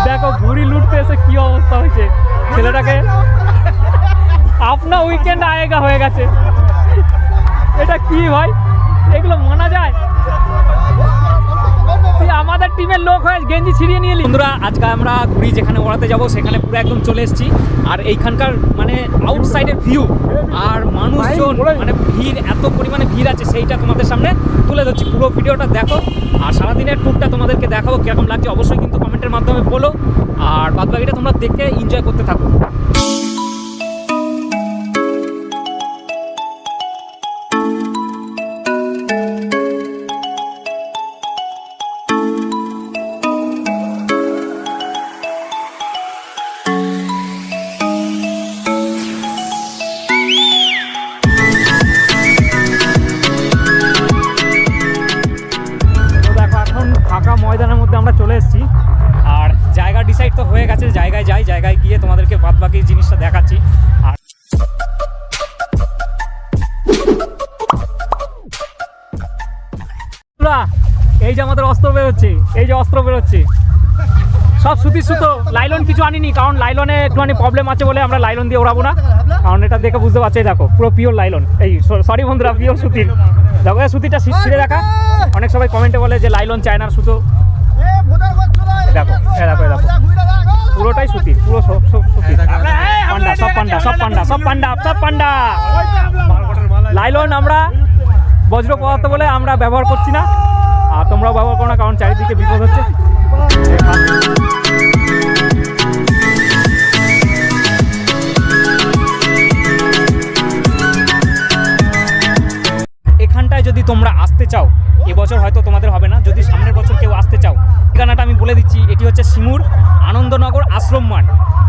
দেখো ঘুড়ি লুটতে এসে কি অবস্থা হয়েছে ছেলেটাকে। আপনার উইকেন্ড আয়েগা হয়ে গেছে। এটা কি ভাই, এগুলো মানা যায়? আমাদের টিমের লোক হয়ে গেঞ্জি ছিড়িয়ে নিয়ে এলি। বন্ধুরা আজকে আমরা ঘুড়ি যেখানে ওড়াতে যাব সেখানে পুরো একদম চলে এসেছি। আর এইখানকার মানে আউটসাইডের ভিউ আর মানুষজন মানে ভিড়, এত পরিমাণে ভিড় আছে সেইটা তোমাদের সামনে তুলে ধরছি। পুরো ভিডিওটা দেখো আর সারাদিনের ট্যুরটা তোমাদেরকে দেখাবো কীরকম লাগছে অবশ্যই কিন্তু কমেন্টের মাধ্যমে বলো। আর বাদবাকিটা তোমরা দেখে এনজয় করতে থাকো। ফাঁকা ময়দানের মধ্যে আমরা চলে এসেছি আর জায়গা ডিসাইড তো হয়ে গেছে। জায়গায় যাই, জায়গায় গিয়ে তোমাদেরকে বাদ বাকি জিনিসটা দেখাচ্ছি। আর এই যে আমাদের অস্ত্র বেরোচ্ছে, এই যে অস্ত্র বেরোচ্ছে সব সুতির সুতো, লাইলন কিছু আনিনি কারণ লাইলনে একটুখানি প্রবলেম আছে বলে আমরা লাইলন দিয়ে ওড়াবো না। কারণ এটা দেখে বুঝতে পারছি, দেখো পুরো পিওর লাইলন, এই সরি বন্ধুরা পিওর সুতির। দেখো সুতিটা ছিঁড়ে দেখা, অনেক সবাই কমেন্টে বলে যে লাইলন চায়নার সুতো। দেখো দেখো দেখো পুরোটাই সুতির, পুরো সব সুতির। পান্ডা, সব পান্ডা, সব পান্ডা, সব পান্ডা, সব পান্ডা। লাইলন আমরা বজ্র পদার্থ বলে আমরা ব্যবহার করছি না, আর তোমরাও ব্যবহার করো না কারণ চারিদিকে বিপদ হচ্ছে। এখানটায় যদি তোমরা আসতে চাও, এবছর হয়তো তোমাদের হবে না, যদি সামনের বছর কেউ আসতে চাও, ঠিকানাটা আমি বলে দিচ্ছি। এটি হচ্ছে সিঙ্গুর আনন্দনগর আশ্রম মাঠ।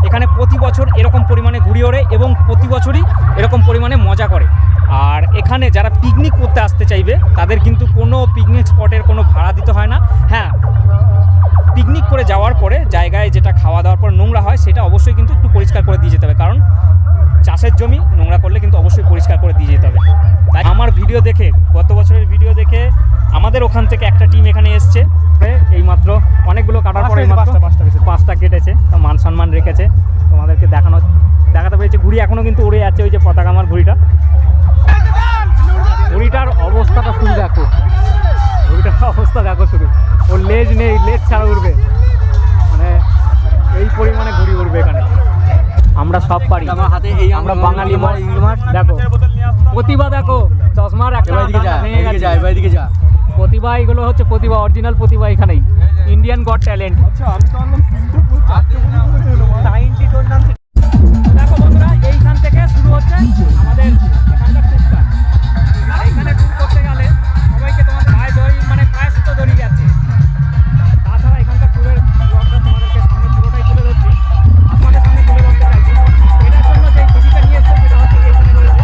এখানে প্রতি বছর এরকম পরিমাণে ঘুড়ি ওড়ে এবং প্রতি বছরই এরকম পরিমাণে মজা করে। আর এখানে যারা পিকনিক করতে আসতে চাইবে তাদের কিন্তু কোনো পিকনিক স্পটের কোনো ভাড়া দিতে হয় না। হ্যাঁ, পিকনিক করে যাওয়ার পরে জায়গায় যেটা খাওয়া দাওয়ার পর নোংরা হয় সেটা অবশ্যই কিন্তু একটু পরিষ্কার করে দিয়ে যেতে হবে, কারণ চাষের জমি নোংরা করলে কিন্তু অবশ্যই পরিষ্কার করে দিয়ে যেতে হবে। তাই আমার ভিডিও দেখে, গত বছরের ভিডিও দেখে আমাদের ওখান থেকে একটা টিম এখানে এসছে। এইমাত্র অনেকগুলো কাটার পরে পাঁচটা কেটেছে, মান সম্মান রেখেছে। তোমাদেরকে দেখাতে পেরেছে। ঘুড়ি এখনও কিন্তু উড়ে যাচ্ছে, ওই যে পতাকা আমার ঘুড়িটা। ঘুড়িটার অবস্থাটা শুধু দেখো, ঘুড়িটার অবস্থা দেখো শুধু। ওর লেজ নেই, লেজ ছাড়া উড়বে, মানে এই পরিমাণে ঘুড়ি উড়বে এখানে। আমরা সব পারি, আমরা বাঙালি। দেখো প্রতিভা, দেখো চশমার একটা প্রতিভা, এগুলো হচ্ছে প্রতিভা, অরিজিনাল প্রতিভা এখানেই। Indian god talent. দেখো বন্ধুরা, এইখান থেকে শুরু হচ্ছে আমাদের এখানকার টুরটা। আর এইখানে টুর করতে গেলে সবাইকে তোমাদের পায়ে সুতো দড়িয়ে যাচ্ছে। তাছাড়া এখানকার টুরের ব্লগটা তোমাদেরকে সামনে পুরোটাই তুলে ধরছি, আপনাদের সামনে তুলে ধরতে চাইছি। এটার জন্য যে খুশিটা নিয়ে এসছে সেটা হচ্ছে এইখানে রয়েছে।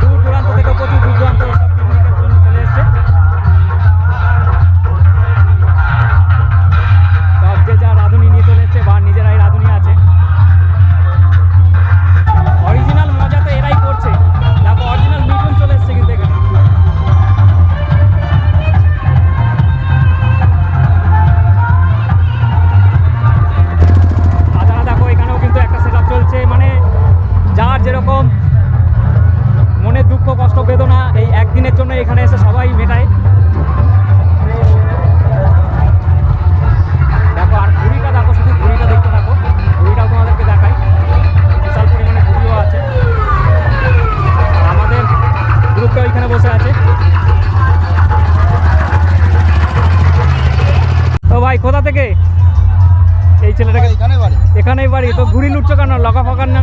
দূর দূরান্ত থেকে প্রচুর দূর দূরান্ত সব পিকনিকের জন্য চলে এসছে। সব যে যা রাঁধুনি নিয়ে চলে এসছে বা নিজেরাই রাঁধুনি আছে। অরিজিনাল মজা তো এরাই করছে। দেখো অরিজিনাল মিটুন চলে এসছে কিন্তু এখানে। তাছাড়া দেখো এখানেও কিন্তু একটা সেটআপ চলছে, মানে যার যেরকম মনে দুঃখ কষ্ট বেদনা এই একদিনের জন্য এখানে এসে সবাই মেটায়। দেখো আর ঘুড়িটা দেখো, শুধু ঘুড়িটা দেখতে থাকো, ঘুড়িটাও তোমাদেরকে দেখাই। বিশাল পরিমাণে ঘুড়িও আছে, আমাদের গ্রুপটা ওইখানে বসে আছে। তো ভাই কোথা থেকে এই ছেলেটাকে? এখানেই বাড়ি। তো ঘুড়ি লুটছো কেন? লগা ফাঁকার না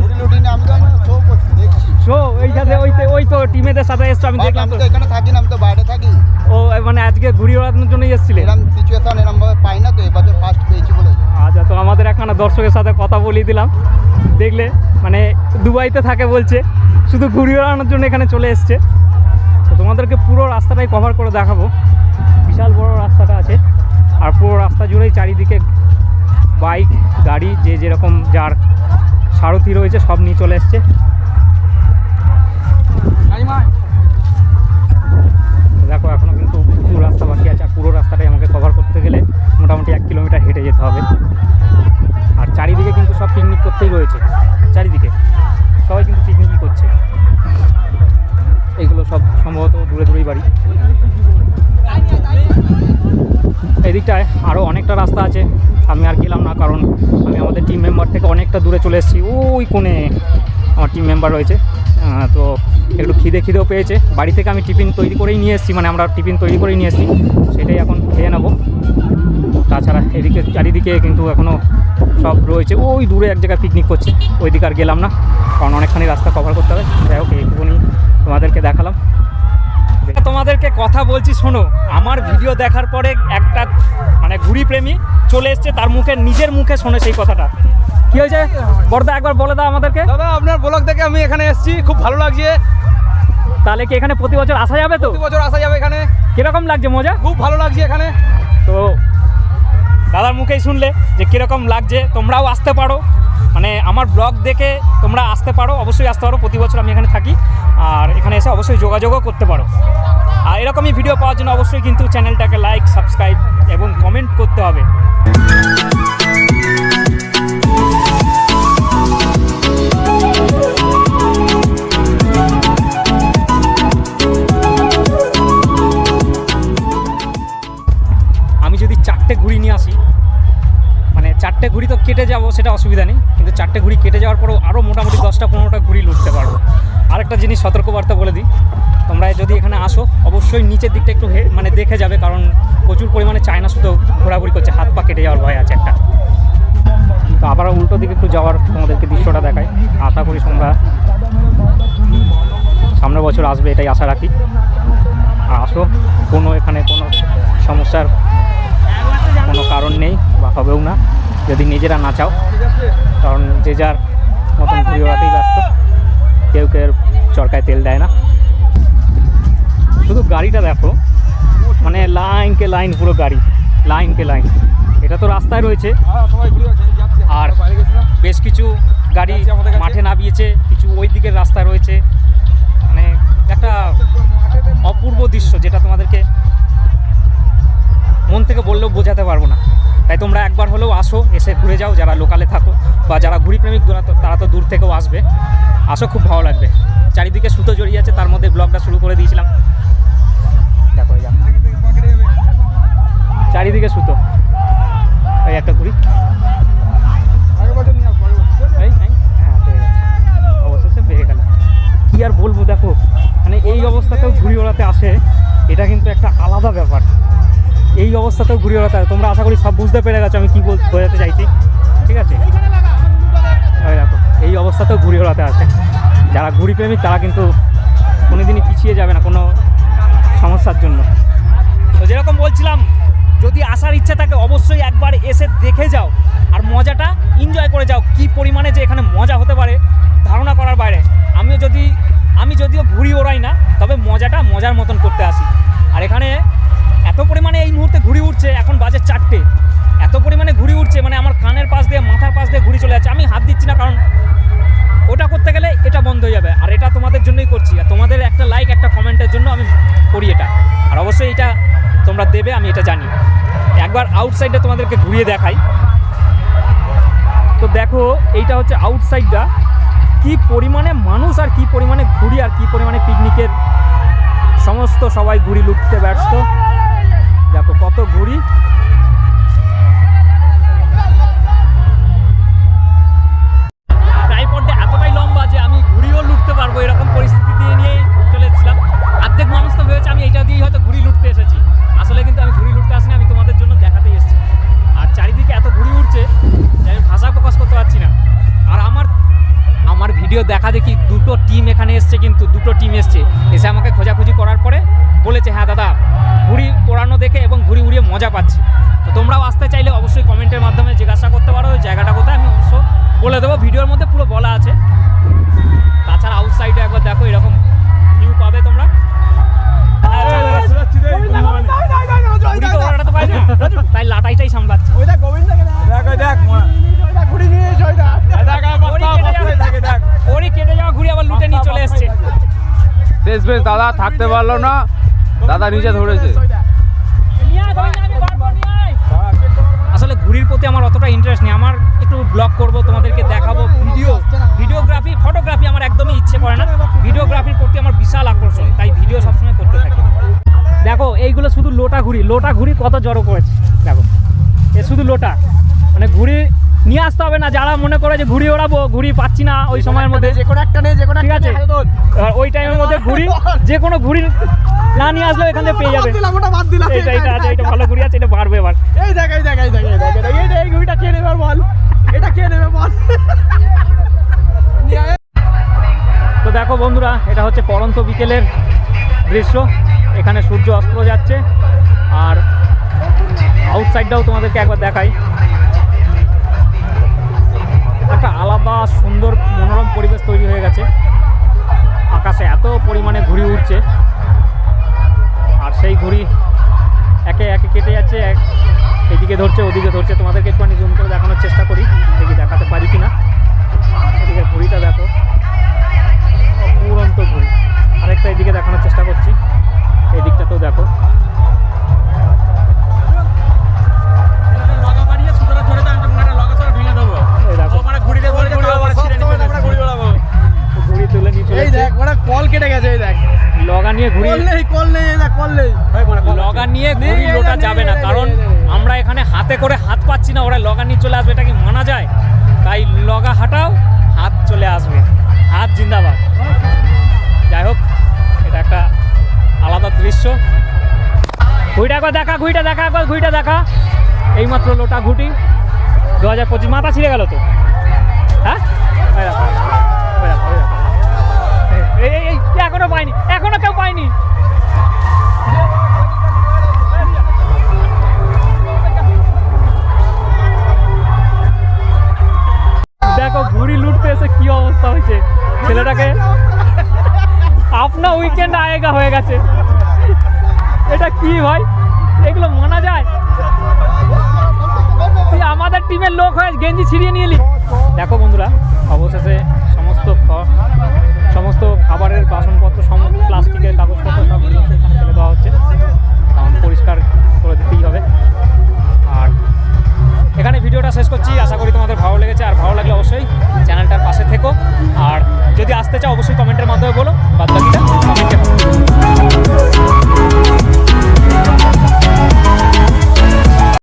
শো এইখানে, ওই তো টিমেদের সাথে এসছো আমি দেখলাম। তো এখানে থাকি না, আমি তো বাইরে থাকি। ও মানে আজকে ঘুড়ি ওড়ানোর জন্যই এসেছিলে? এরকম সিচুয়েশন এরকম ভাবে পাই না, তো এবছর ফার্স্ট পেয়েছি বলে। আচ্ছা, তো আমাদের একখানা দর্শকের সাথে কথা বলিয়ে দিলাম, দেখলে মানে দুবাইতে থাকে বলছে, শুধু ঘুড়ি ওড়ানোর জন্য এখানে চলে এসছে। তো তোমাদেরকে পুরো রাস্তাটাই কভার করে দেখাবো। বিশাল বড় রাস্তাটা আছে আর পুরো রাস্তা জুড়েই চারিদিকে বাইক গাড়ি, যে যেরকম যার সারথি রয়েছে সব নিয়ে চলে এসছে। দেখো এখনো কিন্তু পুরো রাস্তা বাকি আছে, আর পুরো রাস্তাটাই আমাকে করতেই রয়েছে চারিদিকে, সবাই কিন্তু পিকনিকই করছে। এইগুলো সব সম্ভবত দূরে দূরেই বাড়ি। এদিকটায় আরও অনেকটা রাস্তা আছে, আমি আর গেলাম না, কারণ আমি আমাদের টিম মেম্বার থেকে অনেকটা দূরে চলে এসেছি। ওই কোণে আমার টিম মেম্বার রয়েছে, তো একটু খিদেও পেয়েছে। বাড়ি থেকে আমি টিফিন তৈরি করেই নিয়ে এসেছি, মানে আমরা টিফিন তৈরি করেই নিয়ে এসেছি, সেটাই এখন খেয়ে নেবো। তাছাড়া এদিকে চারিদিকে কিন্তু এখনও সব রয়েছে। ওই দূরে এক জায়গায় পিকনিক করছে, ওই দিকে আর গেলাম না, কারণ অনেকখানি রাস্তা কভার করতে হবে। যাই হোক, এইটুকুনি তোমাদেরকে দেখালাম। তোমাদেরকে কথা বলছি শোনো, আমার ভিডিও দেখার পরে একটা মানে ঘুড়ি প্রেমী চলে এসছে, তার মুখে নিজের মুখে শোনে সেই কথাটা। কি হয়েছে বড়দা, একবার বলে দাও আমাদেরকে। দাদা আপনার ব্লগ দেখে আমি এখানে এসেছি, খুব ভালো লাগছে। তাহলে কি এখানে প্রতি বছর আসা যাবে? তো প্রতি বছর আসা যাবে এখানে। কিরকম লাগছে? মজা? খুব ভালো লাগছে এখানে। তো দাদার মুখেই শুনলে যে কীরকম লাগছে। তোমরাও আসতে পারো, মানে আমার ব্লগ দেখে তোমরা আসতে পারো, অবশ্যই আসতে পারো। প্রতি বছর আমি এখানে থাকি, আর এখানে এসে অবশ্যই যোগাযোগও করতে পারো। আর এরকমই ভিডিও পাওয়ার জন্য অবশ্যই কিন্তু চ্যানেলটাকে লাইক, সাবস্ক্রাইব এবং কমেন্ট করতে হবে। আমি যদি 4টে ঘুড়ি নিয়ে আসি, মানে 4টে ঘুড়ি তো কেটে যাবো, সেটা অসুবিধা নেই, কিন্তু 4টে ঘুড়ি কেটে যাওয়ার পরেও আরও মোটামুটি 10টা-15টা ঘুড়ি লুটতে পারবো। আরেকটা জিনিস সতর্কবার্তা বলে দিই, তোমরা যদি এখানে আসো অবশ্যই নিচের দিকটা একটু মানে দেখে যাবে, কারণ প্রচুর পরিমাণে চায়না সুতো ঘোরাঘুরি করছে, হাত পা কেটে যাওয়ার ভয় আছে একটা। তো আবার উল্টো দিকে একটু যাওয়ার তোমাদেরকে দৃশ্যটা দেখায়। আশা করি তোমরা সামনের বছর আসবে, এটাই আশা রাখি। আর আসো, এখানে কোনো সমস্যার কোনো কারণ নেই বা হবেও না, যদি নিজেরা না চাও, কারণ যে যার মতন ঘুরে ওড়াতেই ব্যস্ত, কেউ চরকায় তেল দেয় না। শুধু গাড়িটা দেখো, মানে লাইনকে লাইন, পুরো গাড়ি লাইনকে লাইন। এটা তো রাস্তায় রয়েছে, আর বেশ কিছু গাড়ি মাঠে নামিয়েছে, কিছু ওই দিকের রাস্তা রয়েছে। মানে একটা অপূর্ব দৃশ্য, যেটা তোমাদেরকে মন থেকে বললেও বোঝাতে পারবো না। তাই তোমরা একবার হলেও আসো, এসে ঘুরে যাও, যারা লোকালে থাকো বা যারা ঘুড়ি প্রেমিক তারা তো দূর থেকেও আসবে। আসো, খুব ভালো লাগবে। চারিদিকে সুতো জড়িয়ে আছে, তার মধ্যে ব্লগটা শুরু করে দিয়েছিলাম। দেখো চারিদিকে সুতো। এই একটা ঘুড়ি, অবশেষে পেয়ে গেল। কি আর বলবো, দেখো মানে এই অবস্থাতেও ঘুড়ি ওড়াতে আসে, এটা কিন্তু একটা আলাদা ব্যাপার। এই অবস্থাতেও ঘুড়ি ওড়াতে আসে, তোমরা আশা করি সব বুঝতে পেরে গেছো আমি কী বোঝাতে চাইছি, ঠিক আছে? দেখো এই অবস্থাতেও ঘুড়ি ওড়াতে আসে। যারা ঘুড়ি প্রেমিক তারা কিন্তু কোনোদিনই পিছিয়ে যাবে না কোনো সমস্যার জন্য। তো যেরকম বলছিলাম, যদি আসার ইচ্ছে থাকে অবশ্যই একবার এসে দেখে যাও, আর মজাটা এনজয় করে যাও। কি পরিমাণে যে এখানে মজা হতে পারে ধারণা করার বাইরে। আমি যদিও ঘুড়ি ওড়াই না, তবে মজার মতন করতে আসি। আর এখানে এত পরিমাণে এই মুহূর্তে ঘুড়ি উঠছে, এখন বাজে 4টে, এত পরিমাণে ঘুড়ি উঠছে, মানে আমার কানের পাশ দিয়ে, মাথার পাশ দিয়ে ঘুড়ি চলে যাচ্ছে। আমি হাত দিচ্ছি না, কারণ ওটা করতে গেলে এটা বন্ধ হয়ে যাবে। আর এটা তোমাদের জন্যই করছি, আর তোমাদের একটা লাইক, একটা কমেন্টের জন্য আমি করি এটা। আর অবশ্যই এটা তোমরা দেবে, আমি এটা জানি। একবার আউটসাইডে তোমাদেরকে ঘুরিয়ে দেখাই। তো দেখো, এইটা হচ্ছে আউটসাইডটা। কি পরিমাণে মানুষ, আর কি পরিমাণে ঘুড়ি, আর কি পরিমাণে পিকনিকের সমস্ত সবাই ঘুড়ি লুটতে ব্যস্ত। দেখো কত ঘুড়ি। ট্রাইপডটা এতটাই লম্বা যে আমি ঘুড়িও লুটতে পারবো, এরকম পরিস্থিতি দিয়ে নিয়েই চলে এসেছিলাম। অর্ধেক মানুষ তো ভেবেছে আমি এইটা দিয়েই হয়তো ঘুড়ি লুটতে এসেছি, আসলে কিন্তু আমি ঘুড়ি লুটতে আসিনি, আমি তোমাদের জন্য দেখাতেই এসেছি। আর চারিদিকে এত ঘুড়ি উঠছে যে আমি ভাষা প্রকাশ করতে পারছি না। আর আমার ভিডিও দেখা দেখি দুটো টিম এখানে এসছে, কিন্তু দুটো টিম এসছে, এসে আমাকে খোঁজাখুঁজি করার পরে বলেছে, হ্যাঁ দাদা ঘুড়ি ওড়ানো দেখে এবং ঘুড়ি উড়িয়ে মজা পাচ্ছি। তো তোমরাও আসতে চাইলে অবশ্যই কমেন্টের মাধ্যমে জিজ্ঞাসা করতে পারো ওই জায়গাটা কোথায়, আমি অবশ্য বলে দেবো, ভিডিওর মধ্যে পুরো বলা আছে। তাছাড়া আউটসাইডে একবার দেখো, এরকম ভিউ পাবে তোমরা। তাই লাটাইটাই সামলাচ্ছে। ওরই কেটে যাওয়া ঘুড়ি আবার লুটে নিয়ে চলে এসছে। শেষ বেশ দাদা থাকতে পারলো না, দাদা নিচে ধরেছে। আসলে ঘুড়ির প্রতি আমার অতটা ইন্টারেস্ট নেই, আমার একটু ব্লগ করব, তোমাদেরকে দেখাবো, লোটা ঘুড়ি কত জড়ো করেছে দেখো, এ শুধু লোটা, মানে ঘুড়ি নিয়ে আসতে হবে না। যারা মনে করে যে ঘুড়ি ওড়াবো, ঘুড়ি পাচ্ছি না ওই সময়ের মধ্যে, যে কোনো একটা নেই, যে কোনো ঠিক একটা আছে, নেই, হাতে ধর। এবার ওই টাইমের মধ্যে ঘুড়ি, যে কোনো ঘুড়ি না নিয়ে আসলেও এখান থেকে পেয়ে যাবে। বাদ দিলাম, ওটা বাদ দিলাম। এইটা এইটা আছে, এইটা ভালো ঘুড়ি আছে, এটা বাড়বে এবার। এই দেখ, এই দেখ, এই দেখ, এই দেখ, এই দেখ, এই দেখ, এই ঘুড়িটা কে নেবে আর বল, এটা কে নেবে বল। নিয়ে আয়। তো দেখো বন্ধুরা, এটা হচ্ছে পড়ন্ত বিকেলের দৃশ্য। এখানে সূর্য অস্ত যাচ্ছে, আর আউটসাইডটাও তোমাদেরকে একবার দেখাই। একটা আলাদা সুন্দর মনোরম পরিবেশ তৈরি হয়ে গেছে। আকাশে এত পরিমাণে ঘুড়ি উড়ছে, আর সেই ঘুড়ি একে একে কেটে যাচ্ছে, এদিকে ধরছে ওদিকে ধরছে। তোমাদেরকে একটুখানি জুম করে দেখানোর চেষ্টা করি, দেখি দেখাতে পারি কিনা। এদিকে ঘুড়িটা দেখো, অপুরন্ত ঘুড়ি। আরেকটা এদিকে দেখানোর চেষ্টা করছি, এই দিকটাতেও দেখো। এই দেখো, ঘুড়ি তুলে নিয়ে চলে এই দেখ, ওরা কল কেটে গেছে, এই দেখ। লগা নিয়ে ঘুড়ি, কল নেই, কল নেই, এই দেখ, কল নেই। লগা নিয়ে ঘুড়ি নেই, লোটা নেই, যাবে না, নেই, কারণ নেই, নেই। আমরা এখানে হাতে করে হাত পাচ্ছি না, ওরা লগা নিয়ে চলে আসবে, এটা কি মানা যায়? তাই লগা হাঁটাও, হাত চলে আসবে, হাত জিন্দাবাদ। যাই হোক, এটা একটা আলাদা দৃশ্য। ঘুড়িটা একবার দেখা, ঘুড়িটা দেখা, একবার ঘুড়িটা দেখা। এইমাত্র লোটা ঘুটি 2025, মাথা ছিঁড়ে গেল তো, হ্যাঁ? ওই দেখো, ওই দেখো, ওই দেখো। এই এই এই, এখনো পাইনি, এখনো কেউ পাইনি। দেখো ঘুড়ি লুটতে এসে কি অবস্থা হয়েছে ছেলেটাকে। আপনার উইকেন্ড আয়েগা হয়ে গেছে। এটা কি ভাই, এগুলো মানা যায়? তুই আমাদের টিমের লোক হয়ে গেঞ্জি ছিঁড়িয়ে নিয়ে এলি। দেখো বন্ধুরা, অবশেষে সমস্ত খাবারের বাসনপত্র, সমস্ত প্লাস্টিকের কাগজপত্র সব এখানে ফেলে দেওয়া হচ্ছে, কারণ পরিষ্কার করে দিতেই হবে। আর এখানে ভিডিওটা শেষ করছি, আশা করি তোমাদের ভালো লেগেছে। আর ভালো লাগলে অবশ্যই চ্যানেলটার পাশে থেকো, আর যদি আসতে চাও অবশ্যই কমেন্টের মাধ্যমে বলো। বাদ বাকি